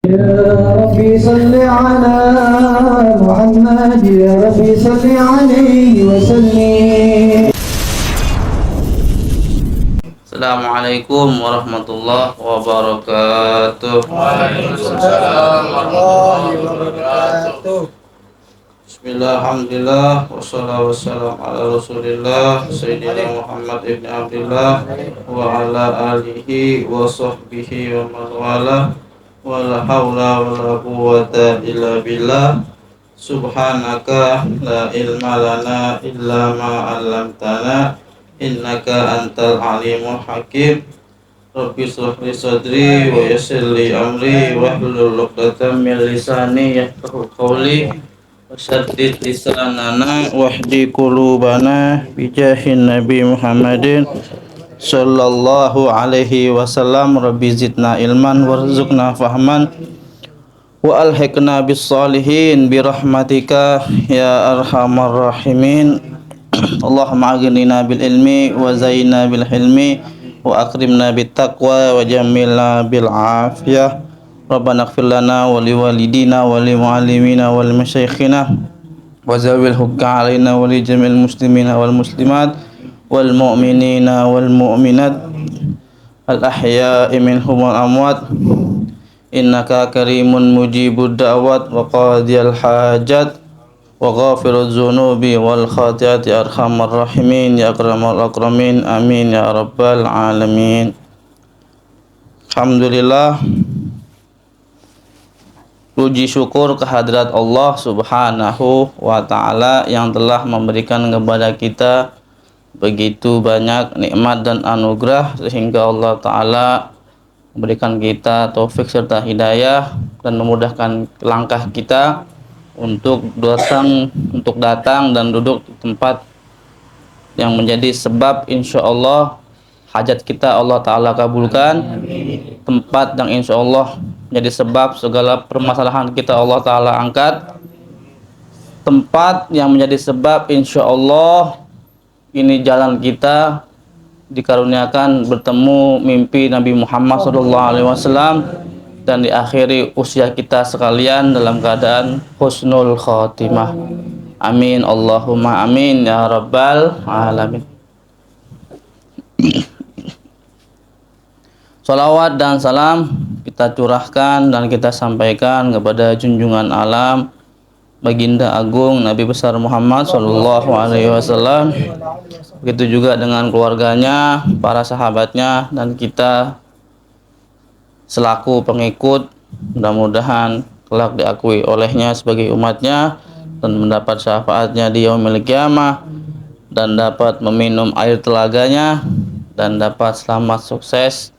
يا ربي صل على محمد يا ربي صل عليه وسلم. Assalamualaikum warahmatullahi wabarakatuh. Waalaikumsalam warahmatullahi wabarakatuh. Bismillah, alhamdulillah, wassalatu wassalamu ala rasulillah Sayyidina Muhammad ibn Abdullah wa ala alihi wa sahbihi wa man wala wa la hawla wa la quwwata illa billah. Subhanaka la ilma lana illa ma 'allamtana innaka antal alimul hakim. Rabbi shrah li sadri wa yassir li amri wahlul 'uqdatam min lisani yafqahu qawli wasaddid lisanana wahdi qulubana bijahin nabi Muhammadin sallallahu alaihi wasallam. Rabbi zidna ilman warzuqna fahman wa alhiqna bis salihin birahmatika ya arhamar rahimin. Allahumma aghnina bil ilmi wa zayyinna bil hilmi wa akrimna bit taqwa wa jammilna bil afiyah. Rabbana ighfir lana wa li walidina wa li muallimina wa li masyayikhina wa zawil hukka alaina wa li jamil muslimina wal muslimat wal mu'minina wal mu'minat al ahya'i minhum wal amwat innaka karimun mujibud da'wat wa qadiyal hajat wa ghafirudz dzunubi wal khati'ati arhamar rahimin ya akramal akramin amin ya rabbal alamin. Alhamdulillah, puji syukur kehadirat Allah Subhanahu wa taala yang telah memberikan kepada kita begitu banyak nikmat dan anugerah sehingga Allah taala memberikan kita taufik serta hidayah dan memudahkan langkah kita untuk datang dan duduk di tempat yang menjadi sebab insya Allah hajat kita Allah Ta'ala kabulkan. Tempat yang insya Allah menjadi sebab segala permasalahan kita Allah Ta'ala angkat. Tempat yang menjadi sebab insya Allah ini jalan kita dikaruniakan bertemu mimpi Nabi Muhammad SAW dan diakhiri usia kita sekalian dalam keadaan husnul khotimah. Amin Allahumma amin ya rabbal alamin. Salawat dan salam kita curahkan dan kita sampaikan kepada junjungan alam Baginda Agung Nabi besar Muhammad sallallahu alaihi wasallam. Begitu juga dengan keluarganya, para sahabatnya, dan kita selaku pengikut mudah-mudahan kelak diakui olehnya sebagai umatnya dan mendapat syafaatnya di yaumil qiyamah dan dapat meminum air telaganya dan dapat selamat sukses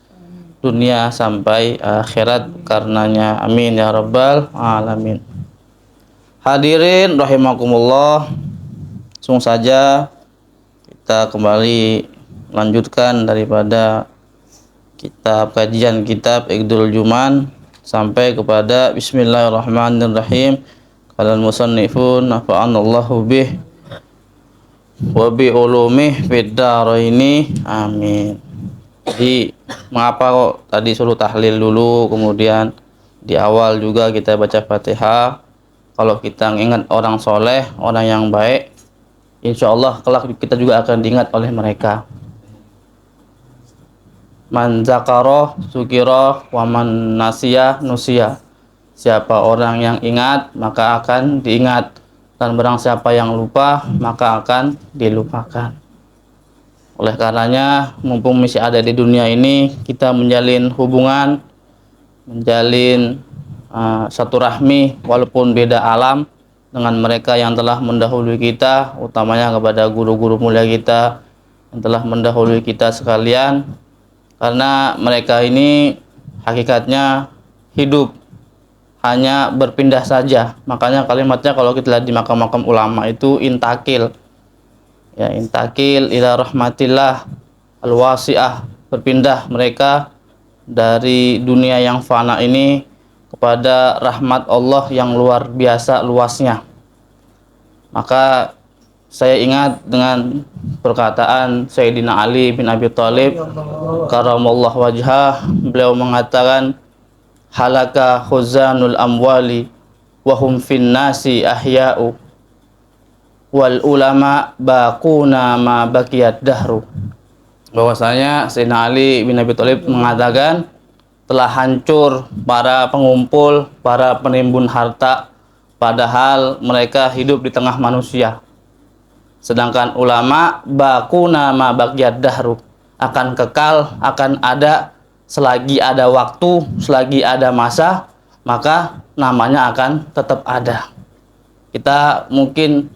dunia sampai akhirat karenanya. Amin ya rabbal alamin. Hadirin rahimakumullah, langsung saja kita kembali melanjutkan daripada kajian kitab Iqdul Juman sampai kepada Bismillahirrahmanirrahim. Qalal musannifun nafa'anallahu bih wa bi ulumih fid dharaini amin. Jadi mengapa kok tadi suruh tahlil dulu, kemudian di awal juga kita baca Fatihah? Kalau kita ingat orang soleh, orang yang baik, insya Allah kelak kita juga akan diingat oleh mereka. Man zakaro sukiro wa man nasiya nusia. Siapa orang yang ingat maka akan diingat, dan barang siapa yang lupa maka akan dilupakan. Oleh karenanya mumpung masih ada di dunia ini, kita menjalin hubungan, menjalin satu rahmi walaupun beda alam dengan mereka yang telah mendahului kita, utamanya kepada guru-guru mulia kita yang telah mendahului kita sekalian, karena mereka ini hakikatnya hidup hanya berpindah saja. Makanya kalimatnya kalau kita lihat di makam-makam ulama itu intakil, ya, intakil ila rahmatillah al-wasi'ah, berpindah mereka dari dunia yang fana ini kepada rahmat Allah yang luar biasa luasnya. Maka saya ingat dengan perkataan Sayyidina Ali bin Abi Thalib karamallahu wajhah. Beliau mengatakan, halaka khuzanul amwali wa hum fin nasi ahya'u wal ulama baquna ma baqiyat dahru. Bahwasanya Sayyidina Ali bin Abi Thalib mengatakan telah hancur para pengumpul, para penimbun harta, padahal mereka hidup di tengah manusia. Sedangkan ulama baquna ma baqiyat dahru, akan kekal, akan ada selagi ada waktu, selagi ada masa, maka namanya akan tetap ada. Kita mungkin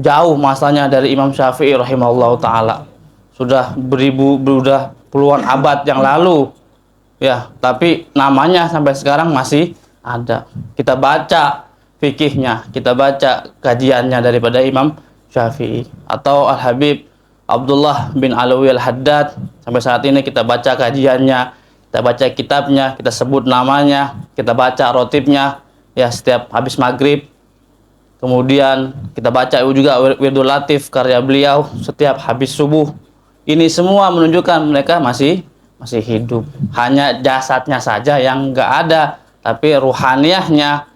jauh masanya dari Imam Syafi'i rahimahullah ta'ala, sudah sudah puluhan abad yang lalu ya, tapi namanya sampai sekarang masih ada. Kita baca fikihnya, kita baca kajiannya daripada Imam Syafi'i atau Al-Habib Abdullah bin Alawi Al-Haddad. Sampai saat ini kita baca kajiannya, kita baca kitabnya, kita sebut namanya, kita baca rotibnya ya setiap habis maghrib. Kemudian kita baca juga Wirdul Latif karya beliau setiap habis subuh. Ini semua menunjukkan mereka masih hidup. Hanya jasadnya saja yang nggak ada, tapi ruhaniyahnya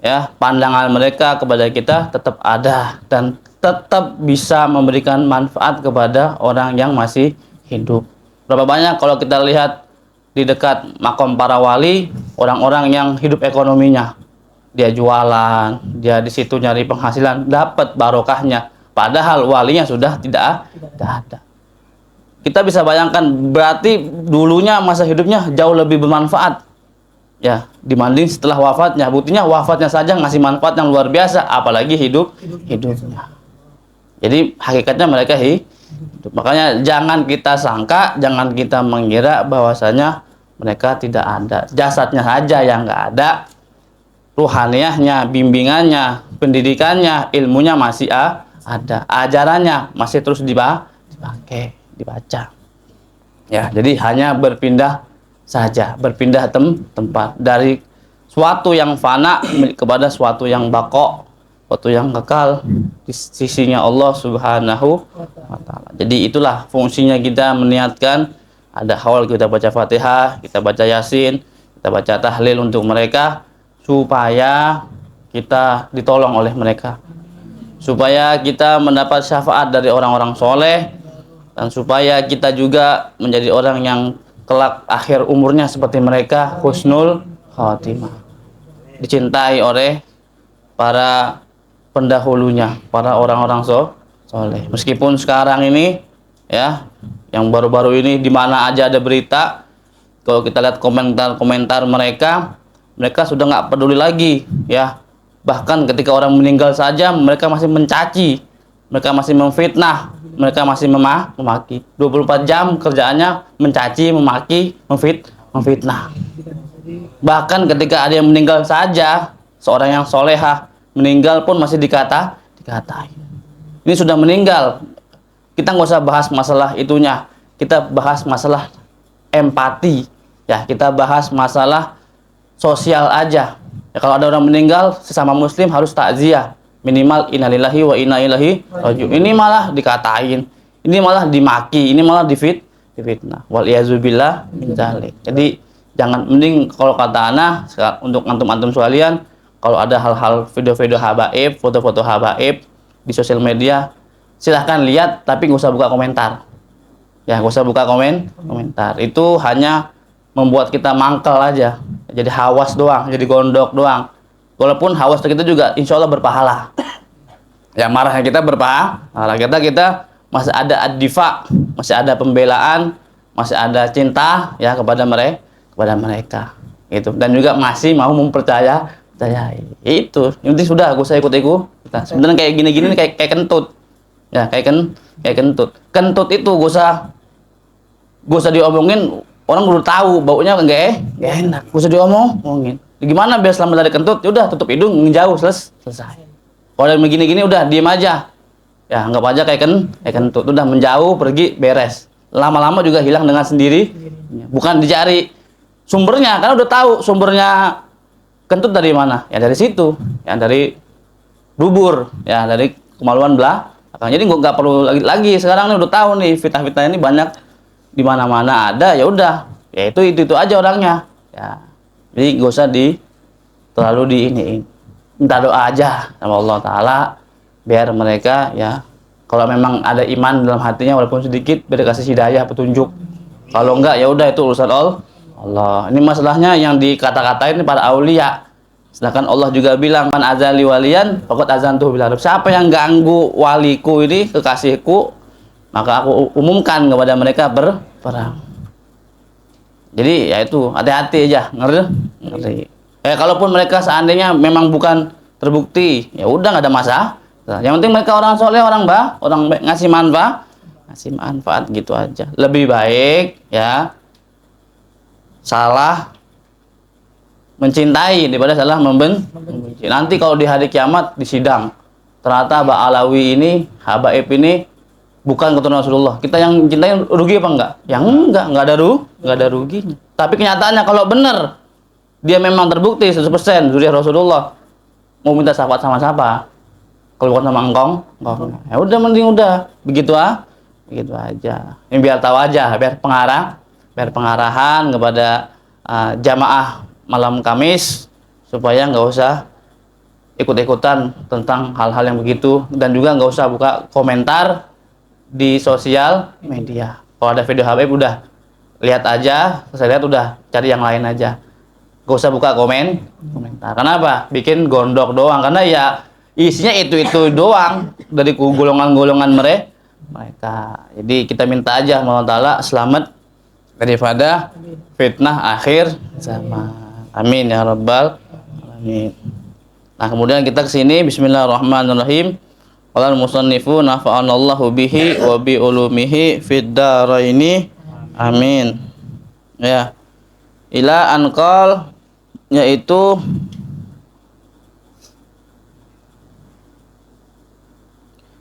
ya, pandangan mereka kepada kita tetap ada dan tetap bisa memberikan manfaat kepada orang yang masih hidup. Berapa banyak kalau kita lihat di dekat makom para wali, orang-orang yang hidup ekonominya, dia jualan, dia di situ nyari penghasilan, dapat barokahnya. Padahal walinya sudah tidak ada. Kita bisa bayangkan, berarti dulunya masa hidupnya jauh lebih bermanfaat ya dibanding setelah wafatnya. Buktinya wafatnya saja ngasih manfaat yang luar biasa, apalagi hidupnya. Jadi hakikatnya mereka hidup. Makanya jangan kita sangka, jangan kita mengira bahwasanya mereka tidak ada. Jasadnya saja yang nggak ada, ruhaniyahnya, bimbingannya, pendidikannya, ilmunya masih ada, ajarannya masih terus dipakai, dibaca. Ya, jadi hanya berpindah saja, berpindah tempat dari suatu yang fana kepada suatu yang baqo, suatu yang kekal di sisinya Allah Subhanahu wa taala. Jadi itulah fungsinya kita meniatkan, ada awal kita baca Fatihah, kita baca Yasin, kita baca tahlil untuk mereka, supaya kita ditolong oleh mereka, supaya kita mendapat syafaat dari orang-orang soleh, dan supaya kita juga menjadi orang yang kelak akhir umurnya seperti mereka, husnul khatimah, dicintai oleh para pendahulunya, para orang-orang soleh. Meskipun sekarang ini ya, yang baru-baru ini di mana aja ada berita, kalau kita lihat komentar-komentar mereka sudah nggak peduli lagi ya. Bahkan ketika orang meninggal saja mereka masih mencaci, mereka masih memfitnah, mereka masih memaki. 24 jam kerjaannya mencaci, memaki, memfitnah. Bahkan ketika ada yang meninggal saja, seorang yang solehah meninggal pun masih dikatai. Ini sudah meninggal, kita nggak usah bahas masalah itunya, kita bahas masalah empati ya, kita bahas masalah sosial aja ya. Kalau ada orang meninggal, sesama muslim harus takziah, minimal innalillahi wa inna ilaihi raji'un. Ini malah dikatain, ini malah dimaki, ini malah difitnah, wal iazubillah min dzalik. Jadi jangan, mending kalau kata ana untuk antum-antum sekalian, kalau ada hal-hal video-video habaib, foto-foto habaib di sosial media, silahkan lihat, tapi nggak usah buka komentar ya, nggak usah buka komentar. Itu hanya membuat kita mangkel aja, jadi hawas doang, jadi gondok doang. Walaupun hawas kita juga insya Allah berpahala ya, marahnya kita berpahala, kita masih ada ad-difa, masih ada pembelaan, masih ada cinta ya kepada mereka gitu, dan juga masih mau mempercayai itu. Nanti sudah gue saya ikut-ikut. Sebenarnya kayak gini-gini kayak kentut ya, kayak kentut itu gue usah diomongin, orang udah tahu baunya nggak enak, gue usah diomongin. Gimana biar selamat dari kentut? Udah tutup hidung, menjauh, selesai. Kalau yang begini-gini udah diem aja ya, anggap aja kayak kentut, udah menjauh, pergi, beres. Lama-lama juga hilang dengan sendiri, bukan dicari sumbernya, karena udah tahu sumbernya kentut dari mana ya, dari situ ya, dari dubur ya, dari kemaluan belakang. Jadi nggak perlu lagi sekarang nih, udah tahu nih fitnah-fitnah ini banyak di mana-mana ada, ya udah ya itu aja orangnya ya. Jadi gak usah terlalu diiniin. Minta doa aja sama Allah Ta'ala biar mereka ya, kalau memang ada iman dalam hatinya walaupun sedikit, biar dikasih hidayah, petunjuk. Kalau enggak ya udah, itu urusan Allah. Ini masalahnya yang dikata-katain para aulia. Sedangkan Allah juga bilang, man azali waliyan faqad azantuhu bil harb. Siapa yang ganggu waliku ini, kekasihku, maka aku umumkan kepada mereka berperang. Jadi ya itu, hati-hati aja, ngerti. Kalaupun mereka seandainya memang bukan terbukti, ya udah nggak ada masalah. Yang penting mereka orang soleh, orang baik, ngasih manfaat gitu aja. Lebih baik ya salah mencintai daripada salah membenci. Nanti kalau di hari kiamat di sidang, ternyata Mbak Alawi ini, Habaib ini bukan keturunan Rasulullah. Kita yang cintai rugi apa enggak? Yang enggak ada ruginya. Tapi kenyataannya kalau benar dia memang terbukti 100% zuriat Rasulullah, mau minta syafaat sama siapa? Kalau bukan sama engkong. Ya udah, mending udah begitu aja. Ini biar tahu aja, biar pengarahan kepada jamaah malam Kamis supaya nggak usah ikut-ikutan tentang hal-hal yang begitu, dan juga nggak usah buka komentar di sosial media. Kalau ada video Habib udah lihat aja, saya lihat udah cari yang lain aja. Gak usah buka komentar. Kenapa? Bikin gondok doang. Karena ya isinya itu doang dari golongan-golongan mereka. Jadi kita minta aja Allah Ta'ala selamat daripada fitnah akhir zaman. Amin ya rabbal alamin. Nah, kemudian kita kesini, bismillahirrahmanirrahim. Qala al-musannifu nafa'anallahu bihi wa bi ulumihi fid daraini. Amin. Ya. Ila anqal, yaitu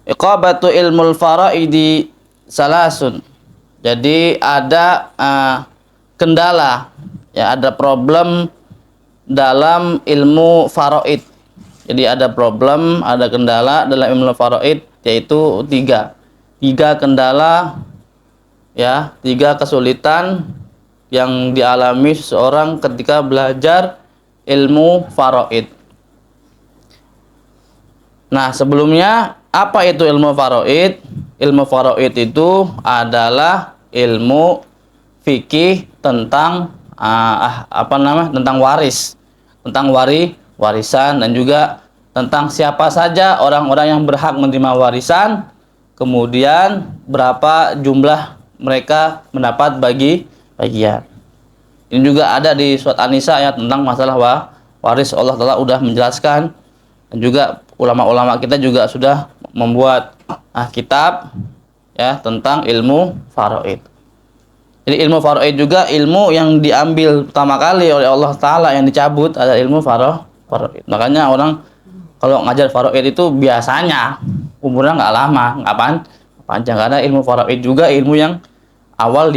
iqabatu ilmul faraidi salasun. Jadi ada kendala, ya, ada problem dalam ilmu faraid. Jadi ada problem, ada kendala dalam ilmu faraid, yaitu tiga kendala, ya, 3 kesulitan yang dialami seseorang ketika belajar ilmu faraid. Nah, sebelumnya apa itu ilmu faraid? Ilmu faraid itu adalah ilmu fikih tentang tentang waris, tentang warisan, dan juga tentang siapa saja orang-orang yang berhak menerima warisan, kemudian berapa jumlah mereka mendapat bagian. Ini juga ada di surat An-Nisa ya, tentang masalah waris. Allah Ta'ala udah menjelaskan, dan juga ulama-ulama kita juga sudah membuat kitab ya tentang ilmu faraid. Jadi ilmu faraid juga ilmu yang diambil pertama kali oleh Allah Ta'ala, yang dicabut ada ilmu faraid. Makanya orang kalau ngajar faraid itu biasanya umurnya nggak lama, nggak panjang, karena ilmu faraid juga ilmu yang awal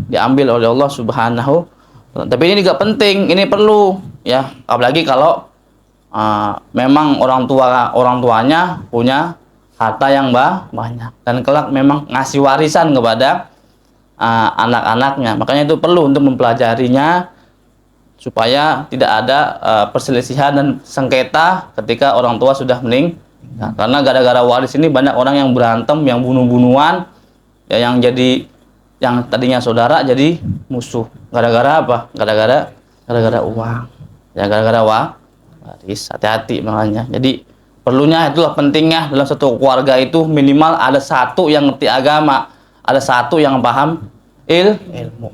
diambil oleh Allah Subhanahu. Tapi ini juga penting, ini perlu ya, apalagi kalau memang orang tuanya punya harta yang banyak, dan kelak memang ngasih warisan kepada anak-anaknya. Makanya itu perlu untuk mempelajarinya supaya tidak ada perselisihan dan sengketa ketika orang tua sudah meninggal. Karena gara-gara waris ini banyak orang yang berantem, yang bunuh-bunuhan, ya, yang tadinya saudara jadi musuh. Gara-gara apa? Gara-gara uang. Ya, gara-gara waris. Hati-hati makanya. Jadi perlunya, itulah pentingnya dalam satu keluarga itu minimal ada satu yang ngerti agama, ada satu yang paham ilmu.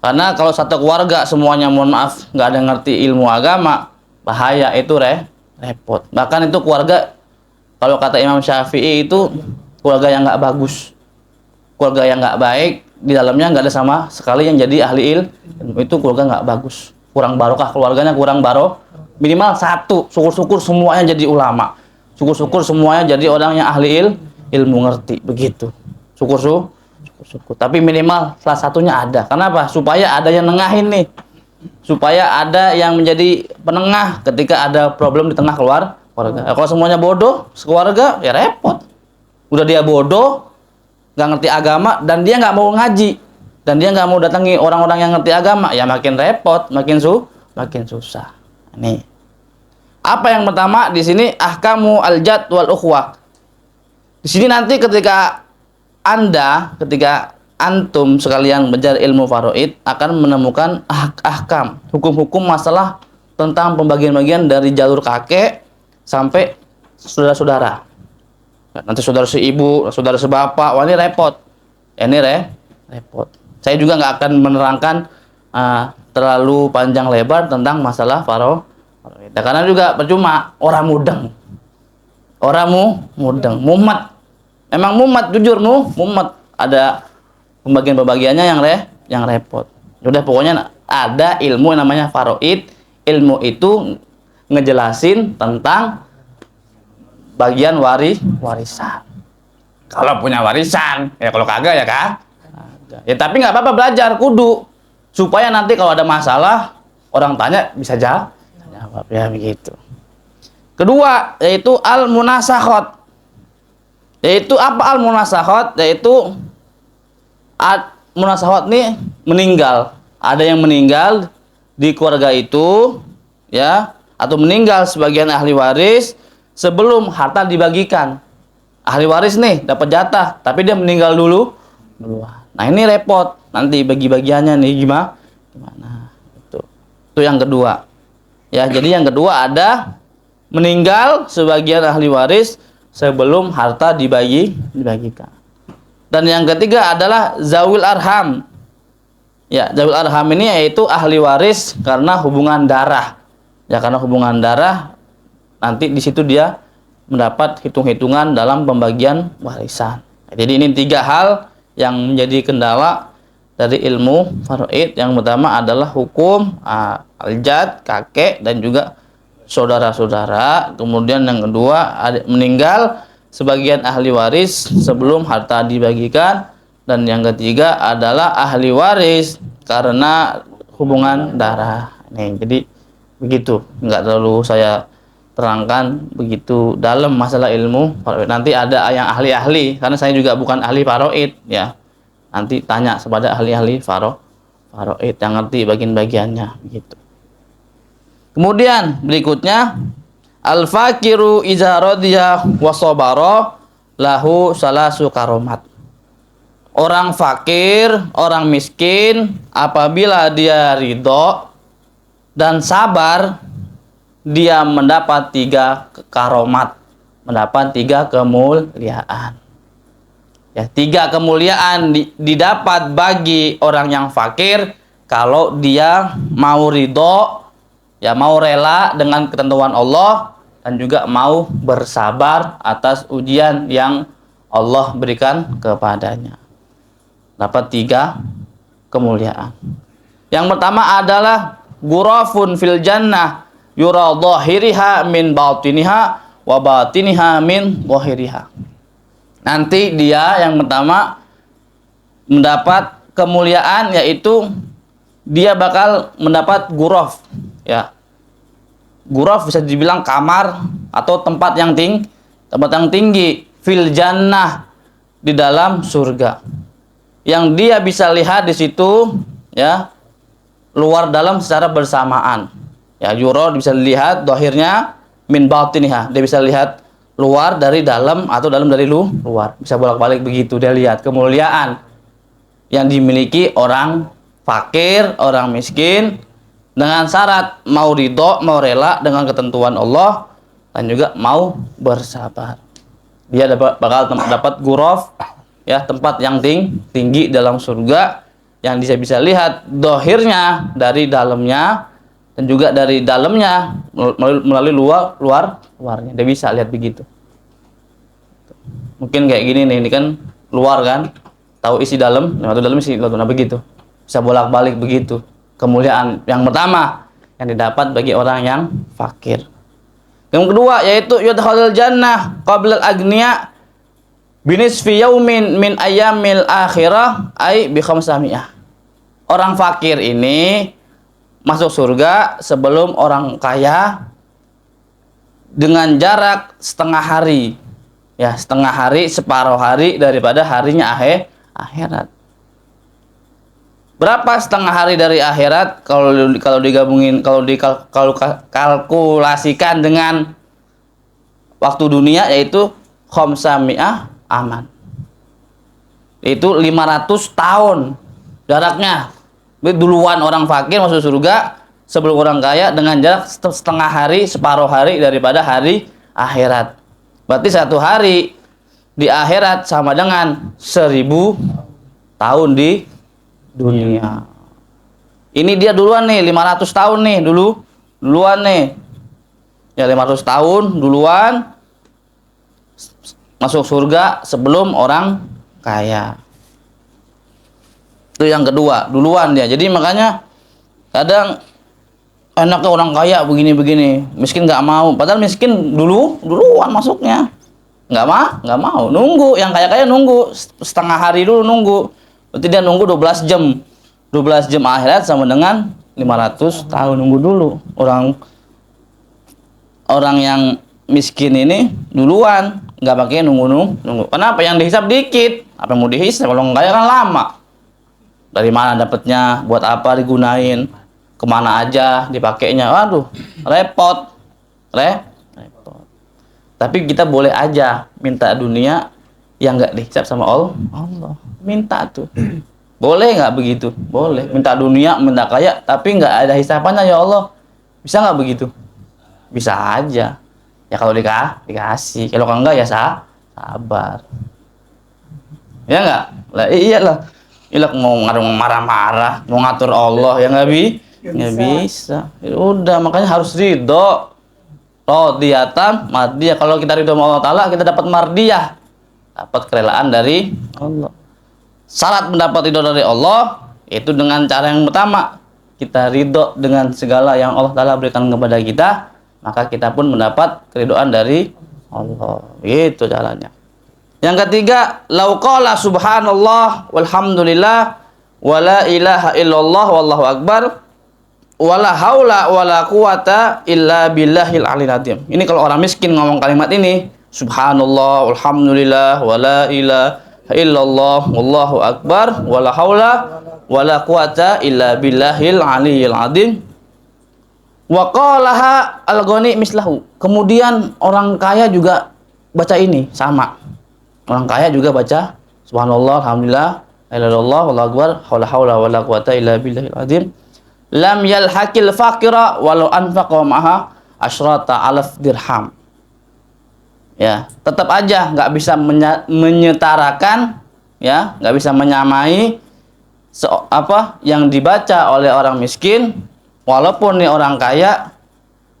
Karena kalau satu keluarga semuanya, mohon maaf, nggak ada yang ngerti ilmu agama, bahaya, itu repot. Bahkan itu keluarga, kalau kata Imam Syafi'i, itu keluarga yang nggak bagus, keluarga yang nggak baik, di dalamnya nggak ada sama sekali yang jadi ahli ilmu. Itu keluarga nggak bagus, kurang barokah keluarganya, kurang minimal satu. Syukur-syukur semuanya jadi ulama, syukur-syukur semuanya jadi orang yang ahli ilmu, ngerti, begitu. Syukur. Tapi minimal salah satunya ada. Kenapa? Supaya ada yang nengahin nih, supaya ada yang menjadi penengah ketika ada problem di tengah keluarga. Kalau semuanya bodoh sekeluarga, ya repot. Udah dia bodoh, nggak ngerti agama, dan dia nggak mau ngaji, dan dia nggak mau datangi orang-orang yang ngerti agama, ya makin repot, makin makin susah. Nih. Apa yang pertama di sini ahkamu al-jad wal ukhwah. Di sini nanti ketika antum sekalian belajar ilmu faraid akan menemukan ahkam, hukum-hukum masalah tentang pembagian-bagian dari jalur kakek sampai saudara-saudara. Nanti saudara seibu, saudara sebapak, wah ini repot. Ini repot. Saya juga nggak akan menerangkan terlalu panjang lebar tentang masalah faraid. Karena juga percuma, orang mudeng. Mumet. Emang mumet, jujur mumet. Ada pembagian-pembagiannya yang repot. Udah pokoknya ada ilmu yang namanya faraid. Ilmu itu ngejelasin tentang bagian warisan. Kalau punya warisan, ya kalau kagak ya kak. Ya tapi nggak apa-apa belajar kudu supaya nanti kalau ada masalah orang tanya bisa jawab ya begitu. Kedua yaitu al-munasakhot. Yaitu apa al-munasakhot? Yaitu munasakhot nih meninggal. Ada yang meninggal di keluarga itu ya, atau meninggal sebagian ahli waris sebelum harta dibagikan. Ahli waris nih dapat jatah, tapi dia meninggal duluan. Nah, ini repot. Nanti bagi-bagiannya nih gimana? Itu yang kedua. Ya, jadi yang kedua ada meninggal sebagian ahli waris sebelum harta dibagikan. Dan yang ketiga adalah zawil arham. Ya, zawil arham ini yaitu ahli waris karena hubungan darah. Ya, karena hubungan darah nanti di situ dia mendapat hitung-hitungan dalam pembagian warisan. Jadi ini 3 hal yang menjadi kendala dari ilmu faraid. Yang pertama adalah hukum al-jad, kakek dan juga saudara-saudara. Kemudian yang kedua meninggal sebagian ahli waris sebelum harta dibagikan. Dan yang ketiga adalah ahli waris karena hubungan darah. Nih, jadi begitu, nggak terlalu saya terangkan begitu dalam masalah ilmu faraid. Nanti ada yang ahli-ahli, karena saya juga bukan ahli faraid ya. Nanti tanya kepada ahli-ahli faraid yang ngerti bagian-bagiannya begitu. Kemudian berikutnya al-fakiru iza radiya wa sabara lahu salasu karomat. Orang fakir, orang miskin apabila dia ridho dan sabar, dia mendapat 3 karomat, mendapat 3 kemuliaan. Ya, 3 kemuliaan didapat bagi orang yang fakir kalau dia mau ridho, ya mau rela dengan ketentuan Allah dan juga mau bersabar atas ujian yang Allah berikan kepadanya. Dapat 3 kemuliaan. Yang pertama adalah ghurafun fil jannah yura dhahiriha min batiniha wa batiniha min dhahiriha. Nanti dia yang pertama mendapat kemuliaan yaitu dia bakal mendapat ghuraf ya. Ghuraf bisa dibilang kamar atau tempat yang tinggi fil jannah, di dalam surga. Yang dia bisa lihat di situ ya, luar dalam secara bersamaan. Ya, yura bisa dilihat dohirnya min batiniha, dia bisa lihat luar dari dalam atau dalam dari luar, bisa bolak-balik begitu. Dia lihat kemuliaan yang dimiliki orang fakir, orang miskin dengan syarat mau ridho, mau rela dengan ketentuan Allah dan juga mau bersabar. Dia bakal dapat ghuraf ya, tempat yang tinggi dalam surga yang bisa lihat dohirnya dari dalamnya dan juga dari dalamnya melalui luarnya. Dia bisa lihat begitu. Mungkin kayak gini nih, ini kan luar kan, tahu isi dalam, atau dalam isi luar, nah begitu. Bisa bolak-balik begitu. Kemuliaan yang pertama yang didapat bagi orang yang fakir. Yang kedua yaitu yudkhalul jannah qabla al-agniya binisfi yaumin min ayyamil akhirah ay bi khamsamiyah. Orang fakir ini masuk surga sebelum orang kaya dengan jarak setengah hari. Ya, setengah hari, separuh hari daripada harinya akhirat. Berapa setengah hari dari akhirat kalau digabungin kalau kalkulasikan dengan waktu dunia, yaitu khamsami'ah aman. Itu 500 tahun jaraknya. Duluan orang fakir masuk surga sebelum orang kaya dengan jarak setengah hari, separuh hari daripada hari akhirat. Berarti satu hari di akhirat sama dengan 1000 tahun di dunia. Ini dia duluan nih, 500 tahun nih duluan nih. Ya 500 tahun duluan masuk surga sebelum orang kaya. Itu yang kedua, duluan dia. Jadi makanya kadang enaknya orang kaya begini-begini, miskin nggak mau. Padahal miskin duluan masuknya. Nggak mau. Nunggu, yang kaya-kaya nunggu setengah hari dulu nunggu. Berarti dia nunggu 12 jam. 12 jam akhirat sama dengan 500 tahun nunggu dulu. Orang yang miskin ini duluan, nggak pakai nunggu. Kenapa? Yang dihisap dikit. Apa yang mau dihisap? Kalau nggak kaya kan lama. Dari mana dapatnya? Buat apa digunain? Kemana aja dipakainya? Waduh, repot. Tapi kita boleh aja minta dunia yang nggak dihisap sama Allah. Minta tuh. Boleh nggak begitu? Boleh. Minta dunia, minta kaya, tapi nggak ada hisapannya ya Allah. Bisa nggak begitu? Bisa aja. Ya kalau dikasih. Kalau enggak ya sabar. Ya nggak? Lah iyalah. Mau marah-marah, mau ngatur Allah, ya nggak bisa. Ya udah, makanya harus ridho. Radiyatan mardiyah. Kalau kita ridho sama Allah Ta'ala, kita dapat mardiyah, dapat kerelaan dari Allah. Syarat mendapat ridho dari Allah itu dengan cara yang pertama, kita ridho dengan segala yang Allah Ta'ala berikan kepada kita, maka kita pun mendapat keridhaan dari Allah. Itu caranya. Yang ketiga, lau qala subhanallah walhamdulillah wala ilaha illallah wallahu akbar wala haula wala quwata illa billahil aliyil azim. Ini kalau orang miskin ngomong kalimat ini, subhanallah walhamdulillah wala ilaha illallah wallahu akbar wala haula wala quwata illa billahil aliyil azim. Wa qalaha al-ghani mislahu. Kemudian orang kaya juga baca ini sama. Orang kaya juga baca subhanallah, alhamdulillah, la ilaha illallah, wallahu akbar, la haula wala quwata illa billahil azim. Lam yalhaqil faqira walau anfaqa ma'aha asyrata alaf dirham. Ya, tetap aja nggak bisa menyetarakan, ya, nggak bisa menyamai apa yang dibaca oleh orang miskin, walaupun nih orang kaya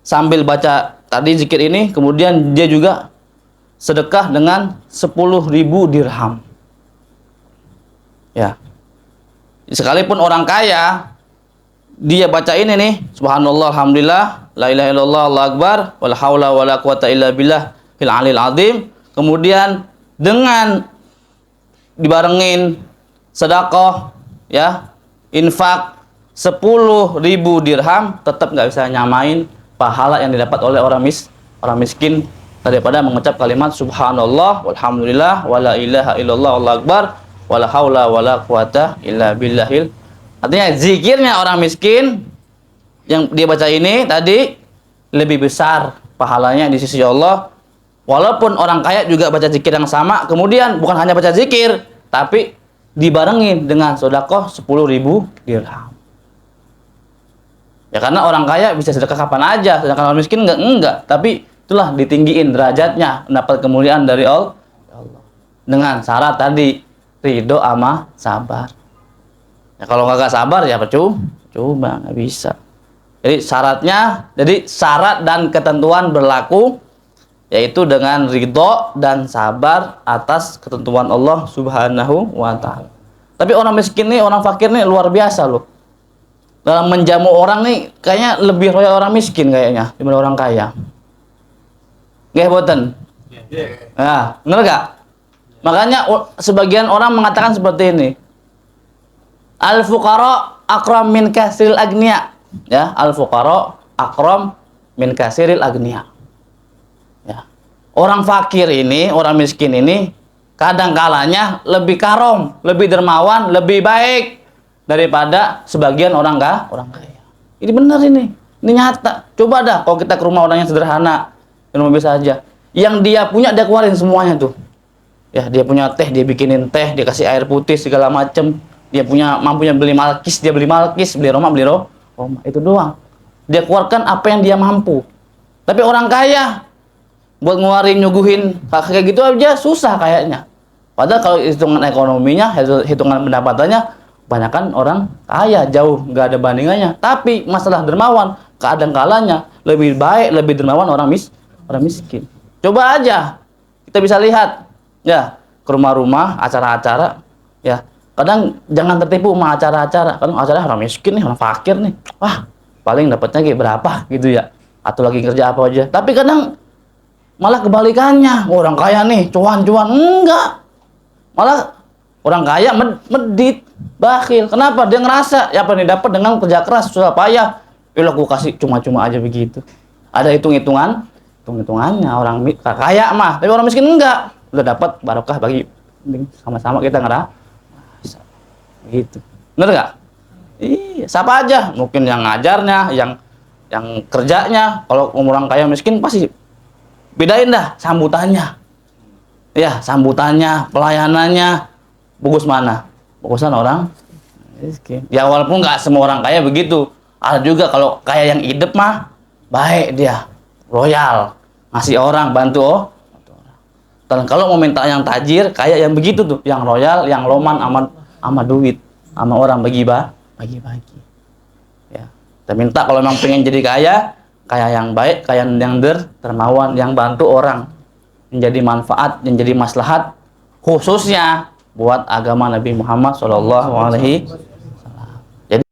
sambil baca tadi zikir ini, kemudian dia juga sedekah dengan 10.000 dirham. Ya. Sekalipun orang kaya, dia baca ini nih, subhanallah, alhamdulillah, la ilaha illallah, allahu akbar, wala haula wala quwata illa billah fil alil azim. Kemudian dengan dibarengin sedekah, ya, infak 10.000 dirham, tetap nggak bisa nyamain pahala yang didapat oleh orang miskin daripada mengucap kalimat subhanallah walhamdulillah wala ilaha illallah wallahu akbar wala haula wala quwata illa billahil. Artinya zikirnya orang miskin yang dia baca ini tadi lebih besar pahalanya di sisi Allah, walaupun orang kaya juga baca zikir yang sama, kemudian bukan hanya baca zikir tapi dibarengin dengan sedekah 10.000 dirham. Ya karena orang kaya bisa sedekah kapan aja, sedangkan orang miskin enggak. Tapi itulah ditinggiin derajatnya, mendapat kemuliaan dari Allah dengan syarat tadi ridho sama sabar. Ya kalau nggak sabar ya percuma, nggak bisa. Jadi syarat dan ketentuan berlaku, yaitu dengan ridho dan sabar atas ketentuan Allah Subhanahu wa Ta'ala. Tapi orang miskin nih, orang fakir nih luar biasa loh. Dalam menjamu orang nih kayaknya lebih royal orang miskin kayaknya daripada orang kaya. Nggih boten? Nah, bener gak? Makanya sebagian orang mengatakan seperti ini. Al-fuqara akram min kasiril agniya. Ya, al-fuqara akram min kasiril agniya. Ya. Orang fakir ini, orang miskin ini kadang kalanya lebih karom, lebih dermawan, lebih baik daripada sebagian orang kaya. Ini benar ini nyata. Coba dah kalau kita ke rumah orang yang sederhana, yang biasa aja, yang dia punya dia keluarin semuanya tuh. Ya, dia punya teh, dia bikinin teh, dia kasih air putih segala macem. Dia mampunya beli malkis, dia beli malkis, beli Roma, itu doang. Dia keluarkan apa yang dia mampu. Tapi orang kaya buat ngeluarin nyuguhin kayak gitu aja susah kayaknya. Padahal kalau hitungan ekonominya, hitungan pendapatannya, kebanyakan orang kaya jauh nggak ada bandingannya. Tapi masalah dermawan, kadang-kalanya lebih baik, lebih dermawan orang miskin. Coba aja kita bisa lihat ya ke rumah-rumah, acara-acara, ya kadang jangan tertipu sama acara-acara. Kadang acara orang miskin nih, orang fakir nih, wah paling dapatnya kayak berapa gitu ya, atau lagi kerja apa aja. Tapi kadang malah kebalikannya, orang kaya nih cuan-cuan, enggak, malah orang kaya medit, bakhil. Kenapa? Dia ngerasa ya apa nih dapat dengan kerja keras, susah payah. Aku kasih cuma-cuma aja begitu. Ada hitungannya orang kaya mah, tapi orang miskin enggak. Udah dapat barokah bagi sama-sama kita ngerasa gitu. Bener nggak? Iya, siapa aja, mungkin yang ngajarnya, yang kerjanya. Kalau orang kaya miskin pasti bedain dah sambutannya. Ya, sambutannya, pelayanannya bagus mana? Bagusan orang miskin. Ya walaupun nggak semua orang kaya begitu. Ada juga kalau kaya yang hidup mah baik dia, royal, ngasih orang, bantu orang. Dan kalau mau minta yang tajir, kayak yang begitu tuh, yang royal, yang loman sama duit, sama orang bagi-bagi. Ya, kita minta kalau memang pengen jadi kaya yang baik, kaya yang dermawan, yang bantu orang, menjadi manfaat, yang jadi maslahat, khususnya buat agama Nabi Muhammad SAW. Jadi